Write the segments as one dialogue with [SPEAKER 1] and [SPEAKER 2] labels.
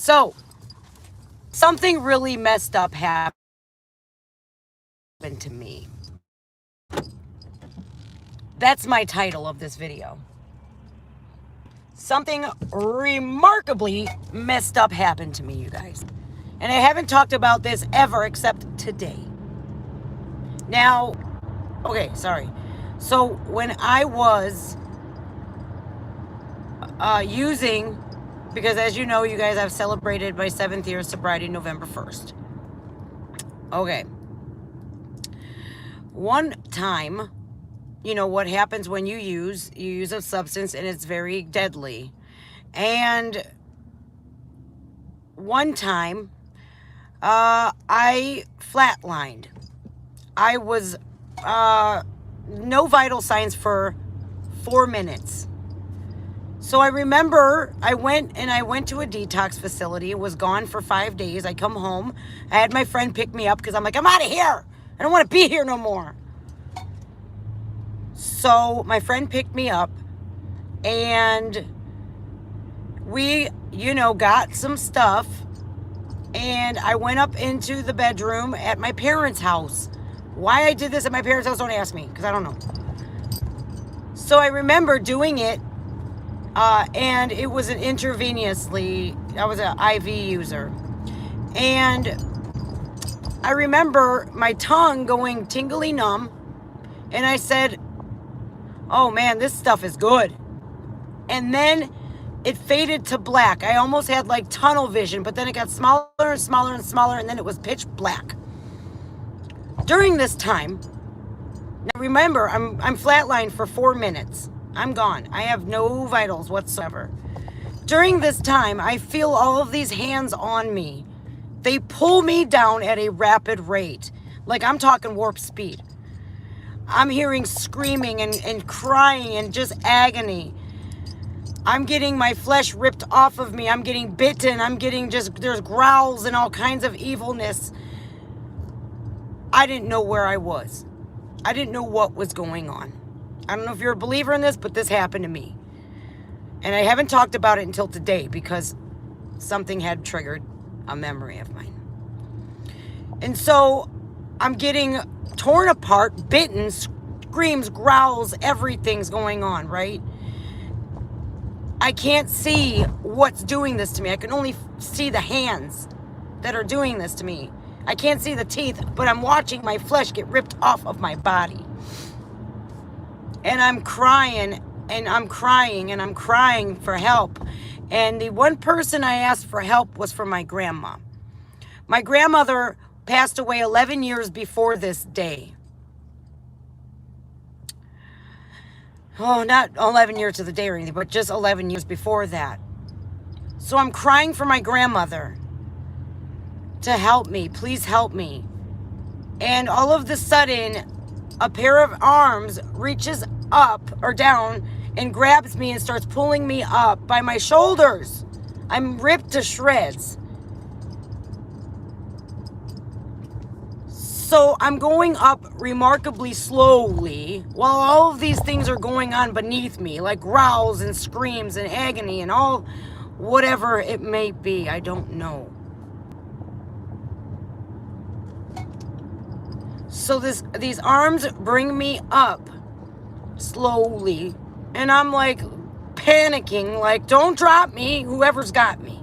[SPEAKER 1] So, something really messed up happened to me. That's my title of this video. Something remarkably messed up happened to me, you guys. And I haven't talked about this ever except today. Now, okay, sorry. So when I was using, because as you know, you guys, I've celebrated my 7th year of sobriety November 1st. Okay. One time, you know what happens when you use a substance and it's very deadly. And one time, I flatlined. I was no vital signs for 4 minutes. So I remember I went to a detox facility. It was gone for 5 days. I come home. I had my friend pick me up because I'm like, I'm out of here. I don't want to be here no more. So my friend picked me up and we, got some stuff, and I went up into the bedroom at my parents' house. Why I did this at my parents' house, don't ask me, because I don't know. So I remember doing it, and it was an intravenously, I was an IV user. And I remember my tongue going tingly numb, and I said, oh man, this stuff is good. And then it faded to black. I almost had like tunnel vision, but then it got smaller and smaller and smaller, and then it was pitch black. During this time, now remember, I'm flatlined for 4 minutes. I'm gone. I have no vitals whatsoever. During this time, I feel all of these hands on me. They pull me down at a rapid rate. Like I'm talking warp speed. I'm hearing screaming and crying and just agony. I'm getting my flesh ripped off of me. I'm getting bitten. I'm getting there's growls and all kinds of evilness. I didn't know where I was. I didn't know what was going on. I don't know if you're a believer in this, but this happened to me. And I haven't talked about it until today because something had triggered a memory of mine. And so I'm getting torn apart, bitten, screams, growls, everything's going on, right? I can't see what's doing this to me. I can only see the hands that are doing this to me. I can't see the teeth, but I'm watching my flesh get ripped off of my body. And I'm crying, and I'm crying, and I'm crying for help. And the one person I asked for help was for my grandma. My grandmother passed away 11 years before this day. Oh, not 11 years to the day or anything, but just 11 years before that. So I'm crying for my grandmother to help me. Please help me. And all of a sudden, a pair of arms reaches up or down and grabs me and starts pulling me up by my shoulders. I'm ripped to shreds. So I'm going up remarkably slowly while all of these things are going on beneath me, like growls and screams and agony and all whatever it may be. I don't know. So these arms bring me up slowly, and I'm like panicking, like, don't drop me, whoever's got me.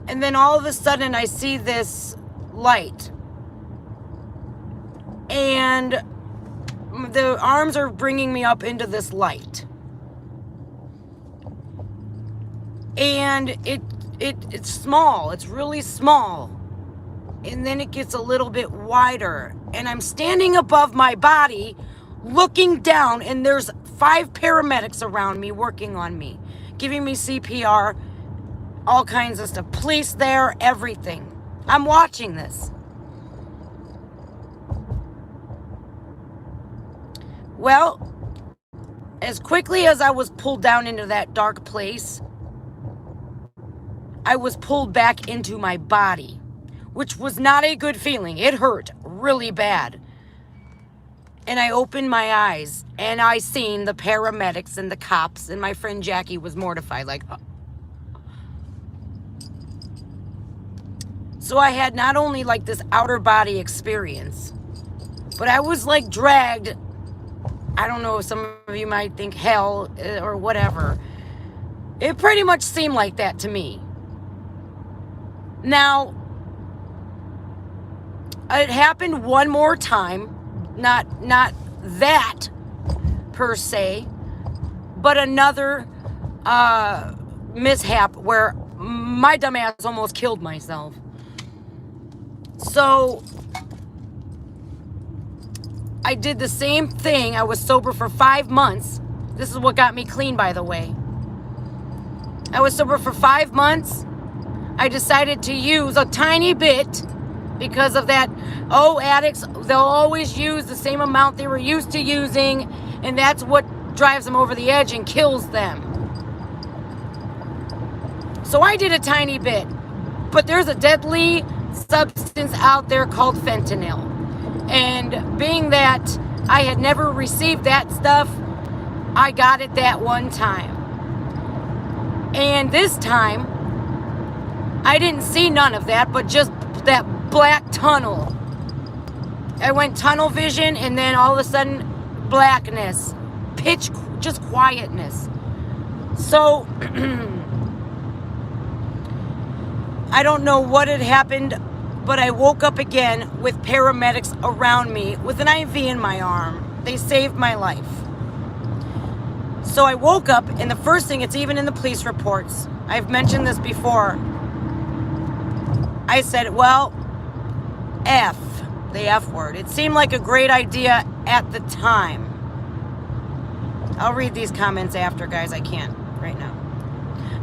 [SPEAKER 1] And then all of a sudden I see this light, and the arms are bringing me up into this light, and it's small, it's really small, and then it gets a little bit wider, and I'm standing above my body looking down, and there's 5 paramedics around me working on me, giving me CPR, all kinds of stuff, police there, everything. I'm watching this. Well, as quickly as I was pulled down into that dark place, I was pulled back into my body, which was not a good feeling. It hurt really bad. And I opened my eyes, and I seen the paramedics and the cops, and my friend Jackie was mortified, like, So I had not only like this outer body experience, but I was like dragged. I don't know if some of you might think hell or whatever. It pretty much seemed like that to me. Now, it happened one more time. Not that per se, but another mishap where my dumbass almost killed myself. So I did the same thing. I was sober for 5 months. This is what got me clean, by the way. I was sober for 5 months. I decided to use a tiny bit because of that. Oh, addicts, they'll always use the same amount they were used to using, and that's what drives them over the edge and kills them. So I did a tiny bit, but there's a deadly substance out there called fentanyl. And being that I had never received that stuff, I got it that one time. And this time, I didn't see none of that, but just that black tunnel. I went tunnel vision, and then all of a sudden, blackness, pitch, just quietness. So, I don't know what had happened, but I woke up again with paramedics around me with an IV in my arm. They saved my life. So I woke up, and the first thing, it's even in the police reports, I've mentioned this before, I said, well, F, the F word. It seemed like a great idea at the time. I'll read these comments after, guys. I can't right now.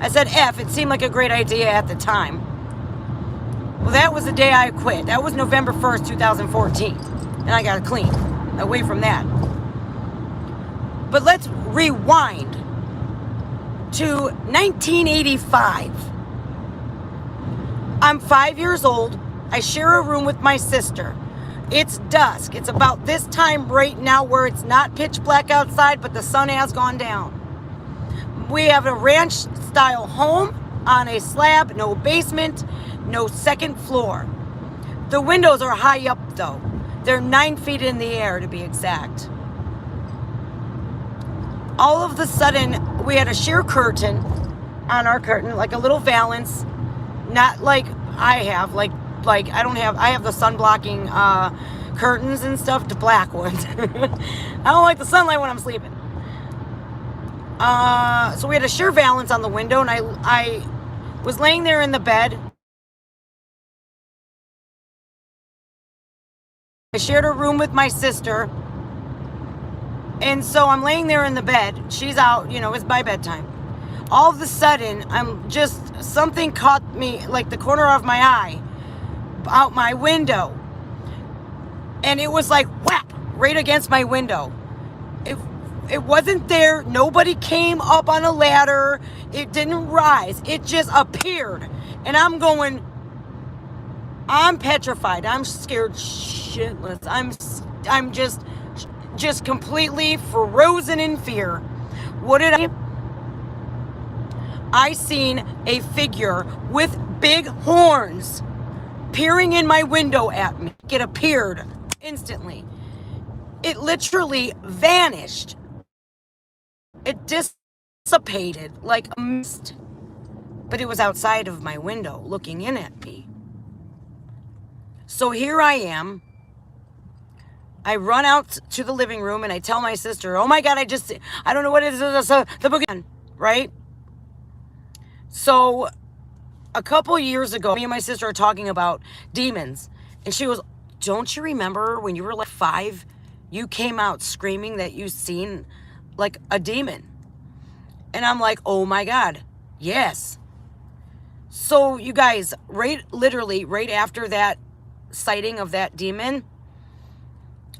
[SPEAKER 1] I said F, it seemed like a great idea at the time. Well, that was the day I quit. That was November 1st, 2014. And I got clean away from that. But let's rewind to 1985. I'm 5 years old. I share a room with my sister. It's dusk. It's about this time right now where it's not pitch black outside, but the sun has gone down. We have a ranch-style home on a slab, no basement, no second floor. The windows are high up, though. They're 9 feet in the air, to be exact. All of a sudden, we had a sheer curtain on our curtain, like a little valance. Not like I have, like I don't have, I have the sun blocking curtains and stuff, the black ones. I don't like the sunlight when I'm sleeping. So we had a sheer valance on the window, and I was laying there in the bed. I shared a room with my sister. And so I'm laying there in the bed. She's out, you know, it's by bedtime. All of a sudden, something caught me, like the corner of my eye, out my window. And it was like, whap, right against my window. It wasn't there. Nobody came up on a ladder. It didn't rise. It just appeared. And I'm petrified. I'm scared shitless. I'm just completely frozen in fear. What did I seen a figure with big horns peering in my window at me. It appeared instantly. It literally vanished. It dissipated like a mist. But it was outside of my window looking in at me. So here I am. I run out to the living room and I tell my sister, oh my God, I don't know what it is, the boogeyman, right? So a couple years ago, me and my sister are talking about demons. And she goes, don't you remember when you were like 5, you came out screaming that you seen like a demon? And I'm like, oh my God, yes. So you guys, literally right after that sighting of that demon,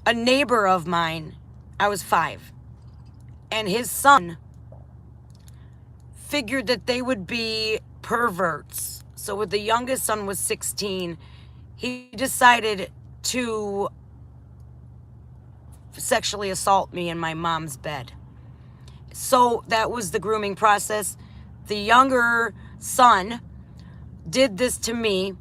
[SPEAKER 1] a neighbor of mine, I was 5, and his son figured that they would be perverts. So with the youngest son was 16, he decided to sexually assault me in my mom's bed. So that was the grooming process. The younger son did this to me,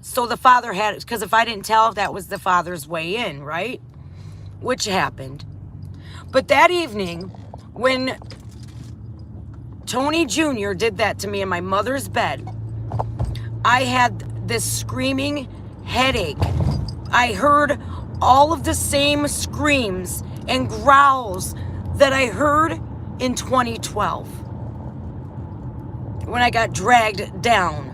[SPEAKER 1] So the father had, because if I didn't tell, that was the father's way in, right? Which happened. But that evening, when Tony Jr. did that to me in my mother's bed, I had this screaming headache. I heard all of the same screams and growls that I heard in 2012 when I got dragged down.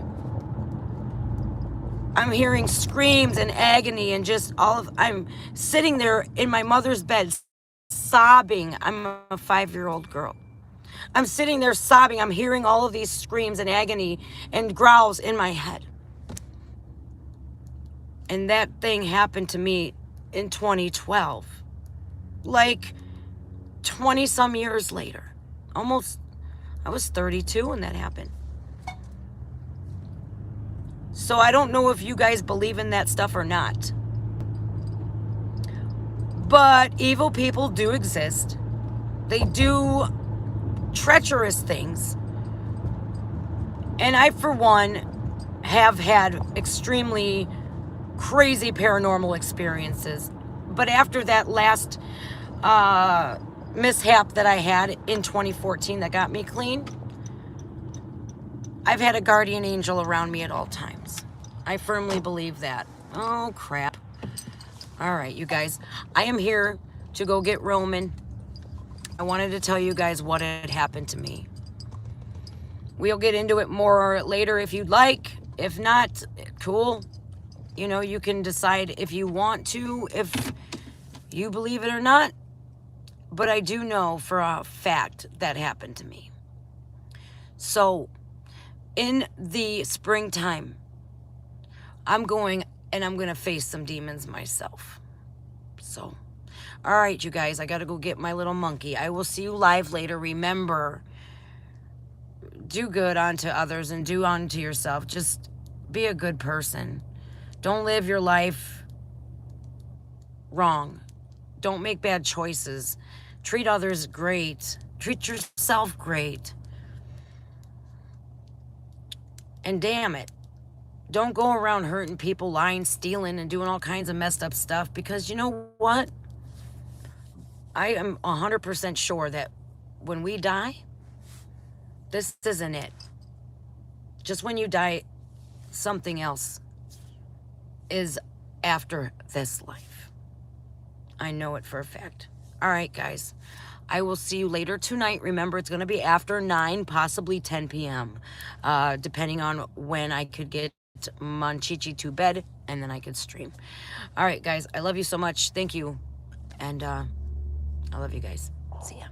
[SPEAKER 1] I'm hearing screams and agony and just I'm sitting there in my mother's bed sobbing. I'm a 5-year-old girl. I'm sitting there sobbing. I'm hearing all of these screams and agony and growls in my head. And that thing happened to me in 2012. Like 20 some years later. Almost, I was 32 when that happened. So I don't know if you guys believe in that stuff or not. But evil people do exist. They do treacherous things. And I, for one, have had extremely crazy paranormal experiences. But after that last mishap that I had in 2014 that got me clean, I've had a guardian angel around me at all times. I firmly believe that. Oh, crap. All right, you guys. I am here to go get Roman. I wanted to tell you guys what had happened to me. We'll get into it more later if you'd like. If not, cool. You know, you can decide if you want to, if you believe it or not. But I do know for a fact that happened to me. So, in the springtime, I'm going to face some demons myself. So, all right, you guys, I got to go get my little monkey. I will see you live later. Remember, do good unto others and do unto yourself. Just be a good person. Don't live your life wrong. Don't make bad choices. Treat others great. Treat yourself great. And damn it, don't go around hurting people, lying, stealing, and doing all kinds of messed up stuff, because you know what? I am 100% sure that when we die, this isn't it. Just when you die, something else is after this life. I know it for a fact. All right, guys. I will see you later tonight. Remember, it's going to be after 9, possibly 10 p.m., depending on when I could get Monchichi to bed, and then I could stream. All right, guys. I love you so much. Thank you. And I love you guys. See ya.